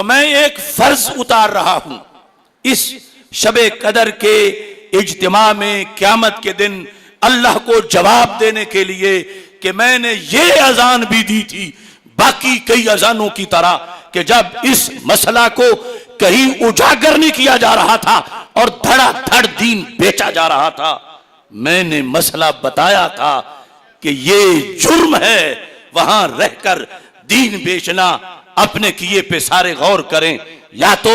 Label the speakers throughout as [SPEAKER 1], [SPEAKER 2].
[SPEAKER 1] تو میں ایک فرض اتار رہا ہوں اس شب قدر کے اجتماع میں قیامت کے دن اللہ کو جواب دینے کے لیے کہ میں نے یہ اذان بھی دی تھی باقی کئی اذانوں کی طرح کہ جب اس مسئلہ کو کہیں اجاگر نہیں کیا جا رہا تھا اور دھڑا دھڑ دین بیچا جا رہا تھا، میں نے مسئلہ بتایا تھا کہ یہ جرم ہے وہاں رہ کر دین بیچنا۔ اپنے کیے پہ سارے غور کریں، یا تو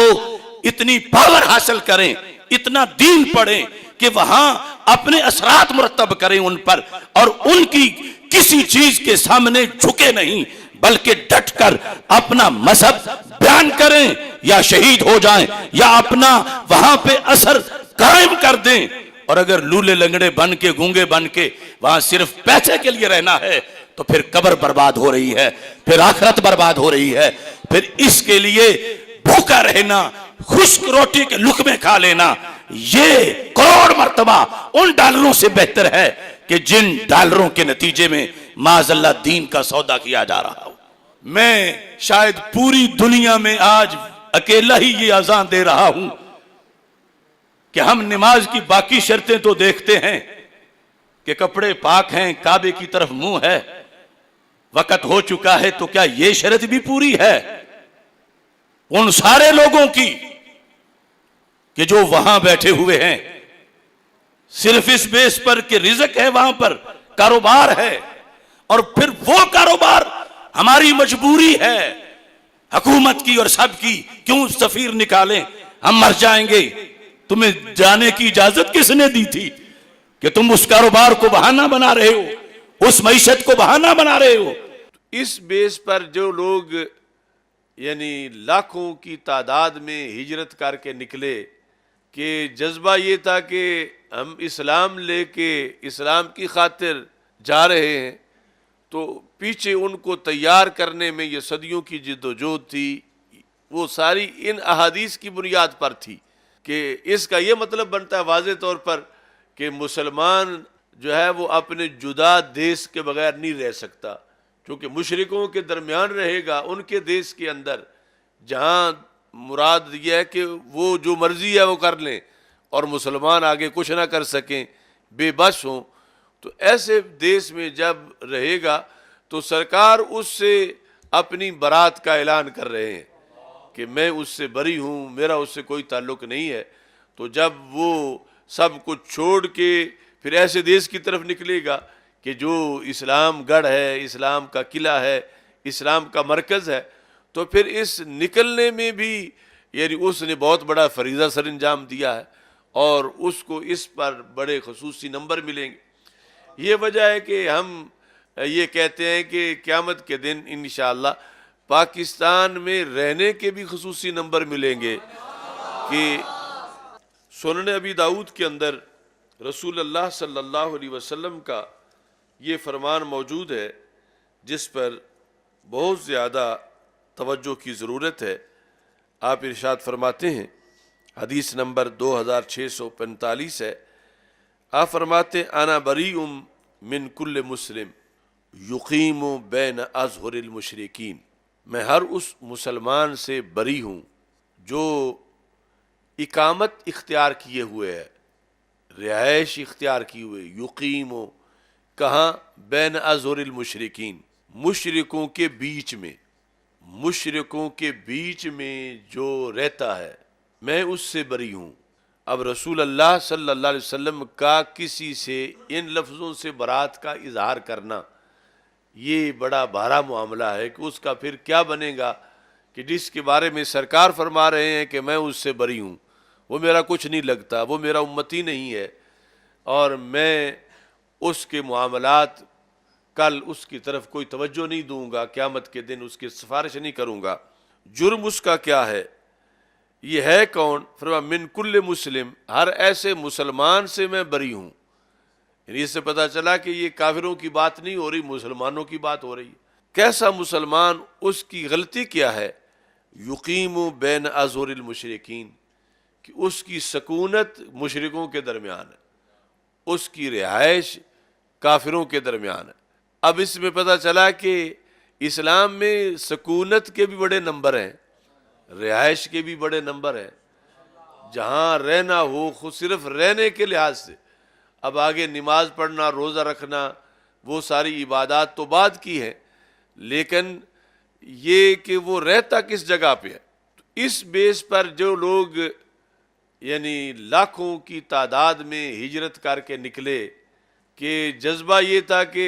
[SPEAKER 1] اتنی پاور حاصل کریں، اتنا دین پڑھیں کہ وہاں اپنے اثرات مرتب کریں ان پر، اور ان کی کسی چیز کے سامنے جھکے نہیں بلکہ ڈٹ کر اپنا مذہب بیان کریں، یا شہید ہو جائیں یا اپنا وہاں پہ اثر قائم کر دیں۔ اور اگر لولے لنگڑے بن کے گونگے بن کے وہاں صرف پیسے کے لیے رہنا ہے تو پھر قبر برباد ہو رہی ہے، پھر آخرت برباد ہو رہی ہے، پھر اس کے لیے بھوکا رہنا، خشک روٹی کے لقمے کھا لینا، یہ کروڑ مرتبہ ان ڈالروں سے بہتر ہے کہ جن ڈالروں کے نتیجے میں معاذ اللہ دین کا سودا کیا جا رہا ہو۔ میں شاید پوری دنیا میں آج اکیلا ہی یہ اذان دے رہا ہوں کہ ہم نماز کی باقی شرطیں تو دیکھتے ہیں کہ کپڑے پاک ہیں، کعبے کی طرف منہ ہے، وقت ہو چکا ہے، تو کیا یہ شرط بھی پوری ہے ان سارے لوگوں کی کہ جو وہاں بیٹھے ہوئے ہیں صرف اس بیس پر کہ رزق ہے، وہاں پر کاروبار ہے، اور پھر وہ کاروبار ہماری مجبوری ہے حکومت کی اور سب کی، کیوں سفیر نکالیں، ہم مر جائیں گے، تمہیں جانے کی اجازت کس نے دی تھی کہ تم اس کاروبار کو بہانہ بنا رہے ہو، اس معیشت کو بہانہ بنا رہے ہو؟
[SPEAKER 2] اس بیس پر جو لوگ یعنی لاکھوں کی تعداد میں ہجرت کر کے نکلے کہ جذبہ یہ تھا کہ ہم اسلام لے کے اسلام کی خاطر جا رہے ہیں، تو پیچھے ان کو تیار کرنے میں یہ صدیوں کی جد و جہد تھی، وہ ساری ان احادیث کی بنیاد پر تھی کہ اس کا یہ مطلب بنتا ہے واضح طور پر کہ مسلمان جو ہے وہ اپنے جدا دیس کے بغیر نہیں رہ سکتا، کیونکہ مشرکوں کے درمیان رہے گا، ان کے دیس کے اندر، جہاں مراد یہ ہے کہ وہ جو مرضی ہے وہ کر لیں اور مسلمان آگے کچھ نہ کر سکیں، بے بس ہوں، تو ایسے دیس میں جب رہے گا تو سرکار اس سے اپنی برات کا اعلان کر رہے ہیں کہ میں اس سے بری ہوں، میرا اس سے کوئی تعلق نہیں ہے۔ تو جب وہ سب کچھ چھوڑ کے پھر ایسے دیس کی طرف نکلے گا کہ جو اسلام گڑھ ہے، اسلام کا قلعہ ہے، اسلام کا مرکز ہے، تو پھر اس نکلنے میں بھی یعنی اس نے بہت بڑا فریضہ سر انجام دیا ہے، اور اس کو اس پر بڑے خصوصی نمبر ملیں گے۔ یہ وجہ ہے کہ ہم یہ کہتے ہیں کہ قیامت کے دن انشاءاللہ پاکستان میں رہنے کے بھی خصوصی نمبر ملیں گے کہ سنن ابی داؤد کے اندر رسول اللہ صلی اللہ علیہ وسلم کا یہ فرمان موجود ہے جس پر بہت زیادہ توجہ کی ضرورت ہے۔ آپ ارشاد فرماتے ہیں، حدیث نمبر 2645 ہے، آپ فرماتے ہیں انا بریء من کل مسلم یقیم بین اظہر المشرکین، میں ہر اس مسلمان سے بری ہوں جو اقامت اختیار کیے ہوئے ہے، رہائش اختیار کیے ہوئے، یقیم کہاں؟ بین اظہر المشرکین، مشرکوں کے بیچ میں، مشرکوں کے بیچ میں جو رہتا ہے میں اس سے بری ہوں۔ اب رسول اللہ صلی اللہ علیہ وسلم کا کسی سے ان لفظوں سے برات کا اظہار کرنا یہ بڑا بھارا معاملہ ہے کہ اس کا پھر کیا بنے گا کہ جس کے بارے میں سرکار فرما رہے ہیں کہ میں اس سے بری ہوں، وہ میرا کچھ نہیں لگتا، وہ میرا امتی نہیں ہے، اور میں اس کے معاملات کل اس کی طرف کوئی توجہ نہیں دوں گا، قیامت کے دن اس کی سفارش نہیں کروں گا۔ جرم اس کا کیا ہے؟ یہ ہے کون؟ فرمایا من کل مسلم، ہر ایسے مسلمان سے میں بری ہوں۔ یعنی اس سے پتہ چلا کہ یہ کافروں کی بات نہیں ہو رہی، مسلمانوں کی بات ہو رہی ہے۔ کیسا مسلمان، اس کی غلطی کیا ہے؟ یقیم بین اظہر المشرکین، کہ اس کی سکونت مشرکوں کے درمیان ہے، اس کی رہائش کافروں کے درمیان ہے۔ اب اس میں پتہ چلا کہ اسلام میں سکونت کے بھی بڑے نمبر ہیں، رہائش کے بھی بڑے نمبر ہیں، جہاں رہنا ہو خود صرف رہنے کے لحاظ سے. اب آگے نماز پڑھنا، روزہ رکھنا، وہ ساری عبادات تو بعد کی ہیں، لیکن یہ کہ وہ رہتا کس جگہ پہ ہے. اس بیس پر جو لوگ یعنی لاکھوں کی تعداد میں ہجرت کر کے نکلے، کہ جذبہ یہ تھا کہ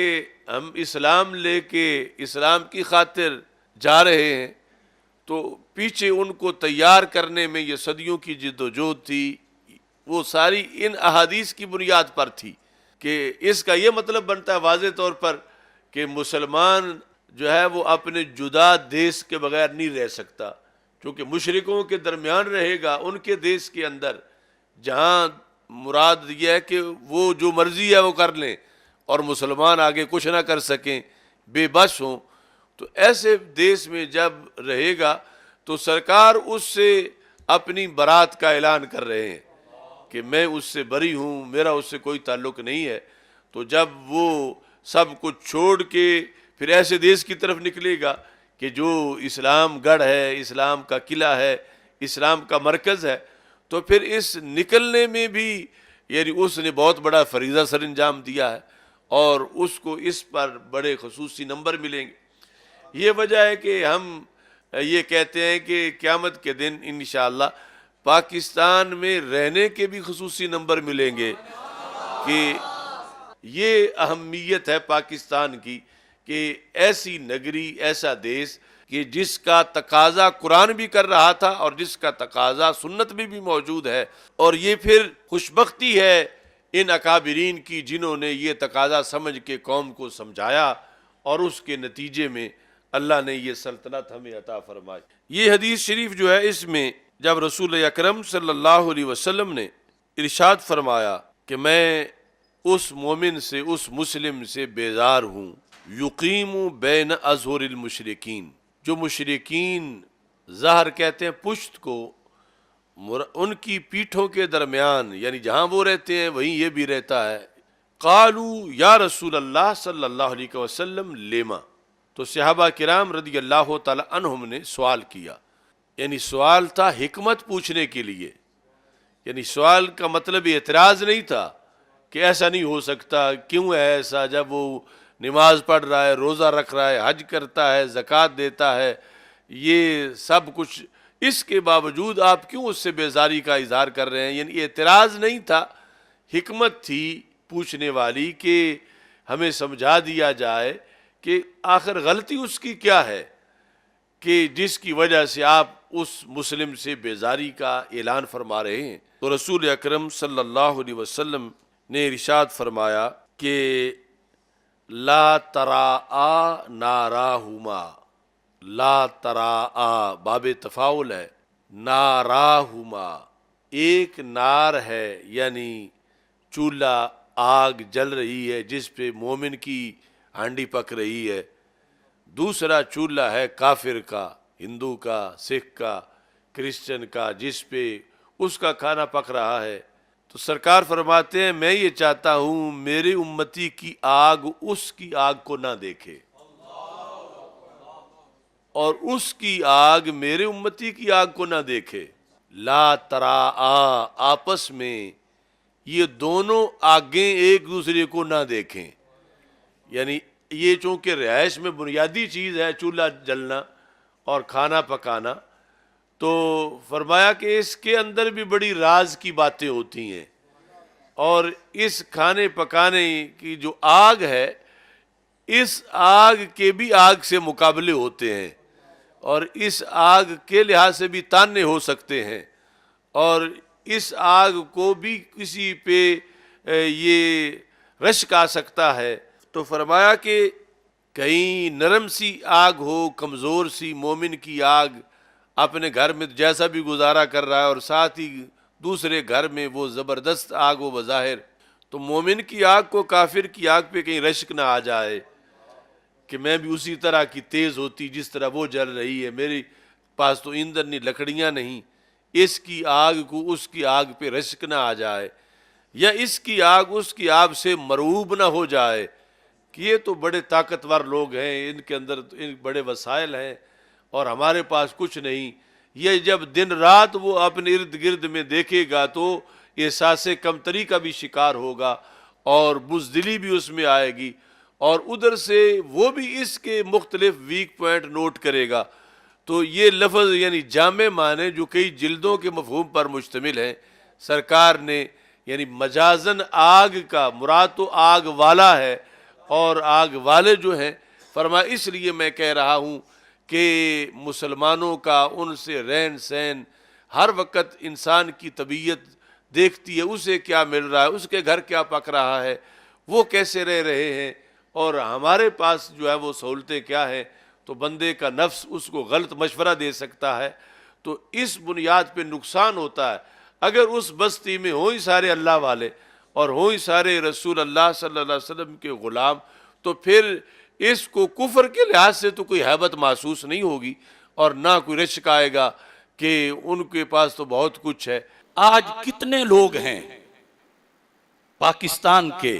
[SPEAKER 2] ہم اسلام لے کے اسلام کی خاطر جا رہے ہیں، تو پیچھے ان کو تیار کرنے میں یہ صدیوں کی جد و جہد تھی. وہ ساری ان احادیث کی بنیاد پر تھی کہ اس کا یہ مطلب بنتا ہے واضح طور پر کہ مسلمان جو ہے وہ اپنے جدا دیس کے بغیر نہیں رہ سکتا، کیونکہ مشرکوں کے درمیان رہے گا، ان کے دیس کے اندر، جہاں مراد یہ ہے کہ وہ جو مرضی ہے وہ کر لیں اور مسلمان آگے کچھ نہ کر سکیں، بے بس ہوں. تو ایسے دیس میں جب رہے گا تو سرکار اس سے اپنی برات کا اعلان کر رہے ہیں کہ میں اس سے بری ہوں، میرا اس سے کوئی تعلق نہیں ہے. تو جب وہ سب کچھ چھوڑ کے پھر ایسے دیس کی طرف نکلے گا کہ جو اسلام گڑھ ہے، اسلام کا قلعہ ہے، اسلام کا مرکز ہے، تو پھر اس نکلنے میں بھی یعنی اس نے بہت بڑا فریضہ سر انجام دیا ہے، اور اس کو اس پر بڑے خصوصی نمبر ملیں گے. یہ وجہ ہے کہ ہم یہ کہتے ہیں کہ قیامت کے دن انشاءاللہ پاکستان میں رہنے کے بھی خصوصی نمبر ملیں گے. کہ یہ اہمیت ہے پاکستان کی کہ ایسی نگری، ایسا دیس کہ جس کا تقاضا قرآن بھی کر رہا تھا اور جس کا تقاضا سنت میں بھی موجود ہے. اور یہ پھر خوشبختی ہے ان اکابرین کی جنہوں نے یہ تقاضا سمجھ کے قوم کو سمجھایا، اور اس کے نتیجے میں اللہ نے یہ سلطنت ہمیں عطا فرمائی. یہ حدیث شریف جو ہے، اس میں جب رسول اکرم صلی اللہ علیہ وسلم نے ارشاد فرمایا کہ میں اس مومن سے، اس مسلم سے بیزار ہوں، یقیم بین اظہر المشرکین، جو مشرکین ظہر کہتے ہیں پشت کو، ان کی پیٹھوں کے درمیان، یعنی جہاں وہ رہتے ہیں وہیں یہ بھی رہتا ہے. قالو یا رسول اللہ صلی اللہ علیہ وسلم لیما، تو صحابہ کرام رضی اللہ تعالی عنہم نے سوال کیا. یعنی سوال تھا حکمت پوچھنے کے لیے، یعنی سوال کا مطلب اعتراض نہیں تھا کہ ایسا نہیں ہو سکتا، کیوں ہے ایسا، جب وہ نماز پڑھ رہا ہے، روزہ رکھ رہا ہے، حج کرتا ہے، زکوٰۃ دیتا ہے، یہ سب کچھ، اس کے باوجود آپ کیوں اس سے بیزاری کا اظہار کر رہے ہیں. یعنی اعتراض نہیں تھا، حکمت تھی پوچھنے والی کہ ہمیں سمجھا دیا جائے کہ آخر غلطی اس کی کیا ہے کہ جس کی وجہ سے آپ اس مسلم سے بیزاری کا اعلان فرما رہے ہیں. تو رسول اکرم صلی اللہ علیہ وسلم نے ارشاد فرمایا کہ لا تراآ ناراہما، لا تراآ باب تفاعل ہے، ناراہما ایک نار ہے، یعنی چولہا، آگ جل رہی ہے جس پہ مومن کی ہانڈی پک رہی ہے، دوسرا چولہا ہے کافر کا، ہندو کا، سکھ کا، کرسچن کا، جس پہ اس کا کھانا پک رہا ہے. تو سرکار فرماتے ہیں میں یہ چاہتا ہوں میرے امتی کی آگ اس کی آگ کو نہ دیکھے، اور اس کی آگ میرے امتی کی آگ کو نہ دیکھے. لا تراآ آپس میں یہ دونوں آگیں ایک دوسرے کو نہ دیکھیں. یعنی یہ چونکہ رہائش میں بنیادی چیز ہے چولہا جلنا اور کھانا پکانا، تو فرمایا کہ اس کے اندر بھی بڑی راز کی باتیں ہوتی ہیں، اور اس کھانے پکانے کی جو آگ ہے، اس آگ کے بھی آگ سے مقابلے ہوتے ہیں، اور اس آگ کے لحاظ سے بھی تانے ہو سکتے ہیں، اور اس آگ کو بھی کسی پہ یہ رشک آ سکتا ہے. تو فرمایا کہ کہیں نرم سی آگ ہو، کمزور سی مومن کی آگ اپنے گھر میں جیسا بھی گزارا کر رہا ہے، اور ساتھ ہی دوسرے گھر میں وہ زبردست آگ ہو بظاہر، تو مومن کی آگ کو کافر کی آگ پہ کہیں رشک نہ آ جائے کہ میں بھی اسی طرح کی تیز ہوتی جس طرح وہ جل رہی ہے، میرے پاس تو ایندھن نہیں، لکڑیاں نہیں، اس کی آگ کو اس کی آگ پہ رشک نہ آ جائے، یا اس کی آگ اس کی آگ سے مرعوب نہ ہو جائے کہ یہ تو بڑے طاقتور لوگ ہیں، ان کے اندر بڑے وسائل ہیں اور ہمارے پاس کچھ نہیں. یہ جب دن رات وہ اپنے ارد گرد میں دیکھے گا تو احساس کمتری کا بھی شکار ہوگا اور بزدلی بھی اس میں آئے گی، اور ادھر سے وہ بھی اس کے مختلف ویک پوائنٹ نوٹ کرے گا۔ تو یہ لفظ یعنی جامع معنی جو کئی جلدوں کے مفہوم پر مشتمل ہے، سرکار نے یعنی مجازن آگ کا مراد تو آگ والا ہے، اور آگ والے جو ہیں فرما اس لیے میں کہہ رہا ہوں کہ مسلمانوں کا ان سے رہن سہن، ہر وقت انسان کی طبیعت دیکھتی ہے اسے کیا مل رہا ہے، اس کے گھر کیا پک رہا ہے، وہ کیسے رہ رہے ہیں، اور ہمارے پاس جو ہے وہ سہولتیں کیا ہیں، تو بندے کا نفس اس کو غلط مشورہ دے سکتا ہے۔ تو اس بنیاد پہ نقصان ہوتا ہے اگر اس بستی میں ہوں ہی سارے اللہ والے اور ہوں ہی سارے رسول اللہ صلی اللہ علیہ وسلم کے غلام، تو پھر اس کو کفر کے لحاظ سے تو کوئی ہیبت محسوس نہیں ہوگی، اور نہ کوئی رشک آئے گا کہ ان کے پاس تو بہت کچھ ہے۔
[SPEAKER 1] آج کتنے لوگ ہیں پاکستان کے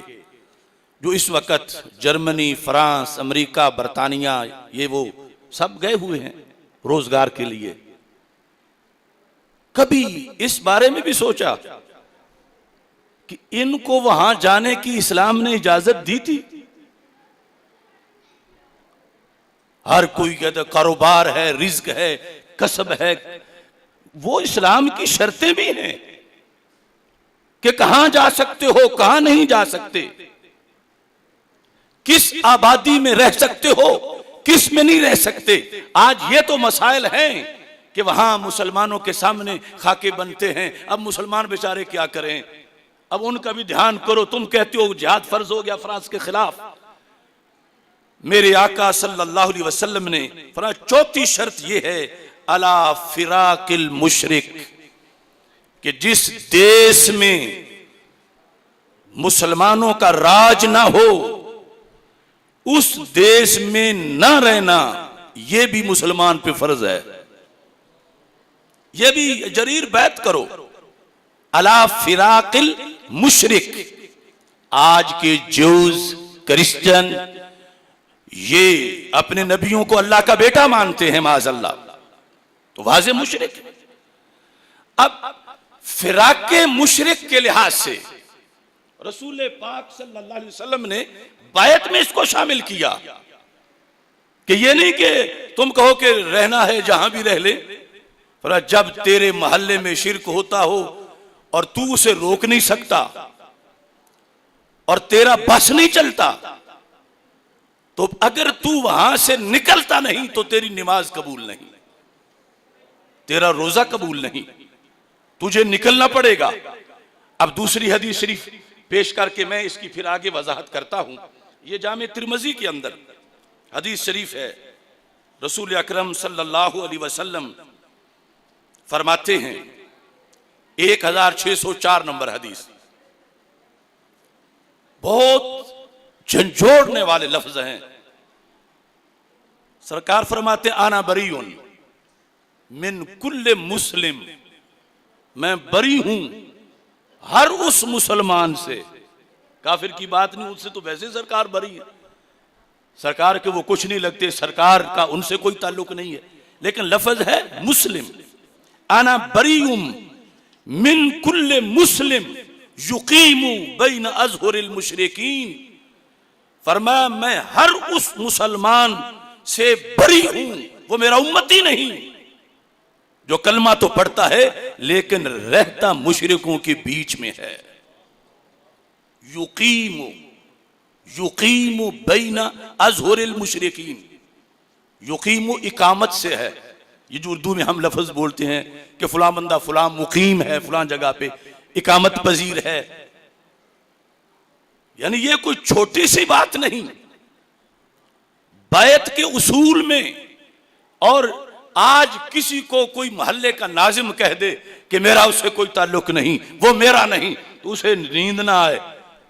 [SPEAKER 1] جو اس وقت جرمنی، فرانس، امریکہ، برطانیہ، یہ وہ سب گئے ہوئے ہیں روزگار کے لیے؟ کبھی اس بارے میں بھی سوچا کہ ان کو وہاں جانے کی اسلام نے اجازت دی تھی؟ ہر کوئی کہتا ہے کاروبار ہے، رزق ہے، کسب ہے، وہ اسلام کی شرطیں بھی ہیں کہ کہاں جا سکتے ہو، کہاں نہیں جا سکتے، کس آبادی میں رہ سکتے ہو، کس میں نہیں رہ سکتے۔ آج یہ تو مسائل ہیں کہ وہاں مسلمانوں کے سامنے خاکے بنتے ہیں۔ اب مسلمان بیچارے کیا کریں؟ اب ان کا بھی دھیان کرو۔ تم کہتے ہو جہاد فرض ہو گیا فرانس کے خلاف، میرے آقا صلی اللہ علیہ وسلم نے فرمایا چوتھی شرط یہ ہے الا فراق المشرک، کہ جس دیس میں مسلمانوں کا راج نہ ہو اس دیس میں نہ رہنا یہ بھی مسلمان پہ فرض ہے۔ یہ بھی جریر بیعت کرو، الا فراق المشرک۔ آج کے جوز، کرسچن یہ اپنے نبیوں کو اللہ کا بیٹا مانتے ہیں معاذ اللہ، تو واضح مشرک۔ اب فراق مشرک کے لحاظ سے رسول پاک صلی اللہ علیہ وسلم نے بیعت میں اس کو شامل کیا کہ یہ نہیں کہ تم کہو کہ رہنا ہے جہاں بھی رہ لے، پر جب تیرے محلے میں شرک ہوتا ہو اور تو اسے روک نہیں سکتا اور تیرا بس نہیں چلتا، تو اگر تو وہاں سے نکلتا نہیں تو تیری نماز قبول نہیں، تیرا روزہ قبول نہیں، تجھے نکلنا پڑے گا۔ اب دوسری حدیث شریف پیش کر کے میں اس کی پھر آگے وضاحت کرتا ہوں۔ یہ جامع ترمذی کے اندر حدیث شریف ہے، رسول اکرم صلی اللہ علیہ وسلم فرماتے ہیں 1604 نمبر حدیث، بہت جھنجھوڑنے والے لفظ ہیں۔ سرکار فرماتے انا بریون من کل مسلم، میں بری ہوں ہر اس مسلمان سے، کافر کی بات نہیں، ان سے تو ویسے سرکار بری ہے، سرکار کے وہ کچھ نہیں لگتے، سرکار کا ان سے کوئی تعلق نہیں ہے، لیکن لفظ ہے مسلم۔ انا بریون من کل مسلم یقیم بین اظہر المشرکین، فرمایا میں ہر اس مسلمان سے بری ہوں، وہ میرا امتی نہیں، جو کلمہ تو پڑھتا ہے لیکن رہتا مشرکوں کے بیچ میں ہے۔ یقیم بین اظہر المشرکین، یقیم اقامت سے ہے، یہ جو اردو میں ہم لفظ بولتے ہیں کہ فلاں بندہ فلاں مقیم ہے، فلاں جگہ پہ اقامت پذیر ہے، یعنی یہ کوئی چھوٹی سی بات نہیں۔ بیعت کے اصول میں، اور آج کسی کو کوئی محلے کا ناظم کہہ دے کہ میرا اس سے کوئی تعلق نہیں، وہ میرا نہیں، تو اسے نیند نہ آئے،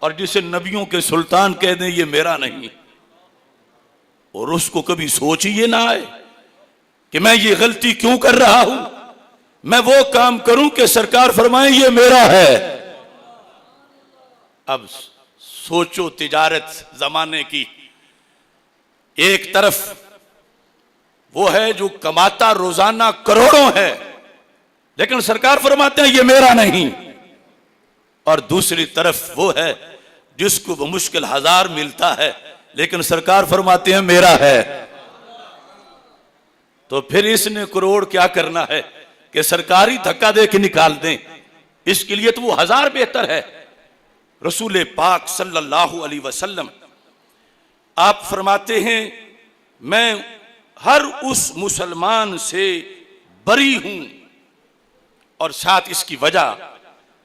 [SPEAKER 1] اور جسے نبیوں کے سلطان کہہ دیں یہ میرا نہیں، اور اس کو کبھی سوچ ہی یہ نہ آئے کہ میں یہ غلطی کیوں کر رہا ہوں، میں وہ کام کروں کہ سرکار فرمائیں یہ میرا ہے۔ اب سوچو تجارت زمانے کی، ایک طرف وہ ہے جو کماتا روزانہ کروڑوں ہے، لیکن سرکار فرماتے ہیں یہ میرا نہیں، اور دوسری طرف وہ ہے جس کو بمشکل 1000 ملتا ہے لیکن سرکار فرماتے ہیں میرا ہے۔ تو پھر اس نے کروڑ کیا کرنا ہے کہ سرکاری دھکا دے کے نکال دیں؟ اس کے لیے تو وہ 1000 بہتر ہے۔ رسول پاک صلی اللہ علیہ وسلم آپ فرماتے ہیں میں ہر اس مسلمان سے بری ہوں، اور ساتھ اس کی وجہ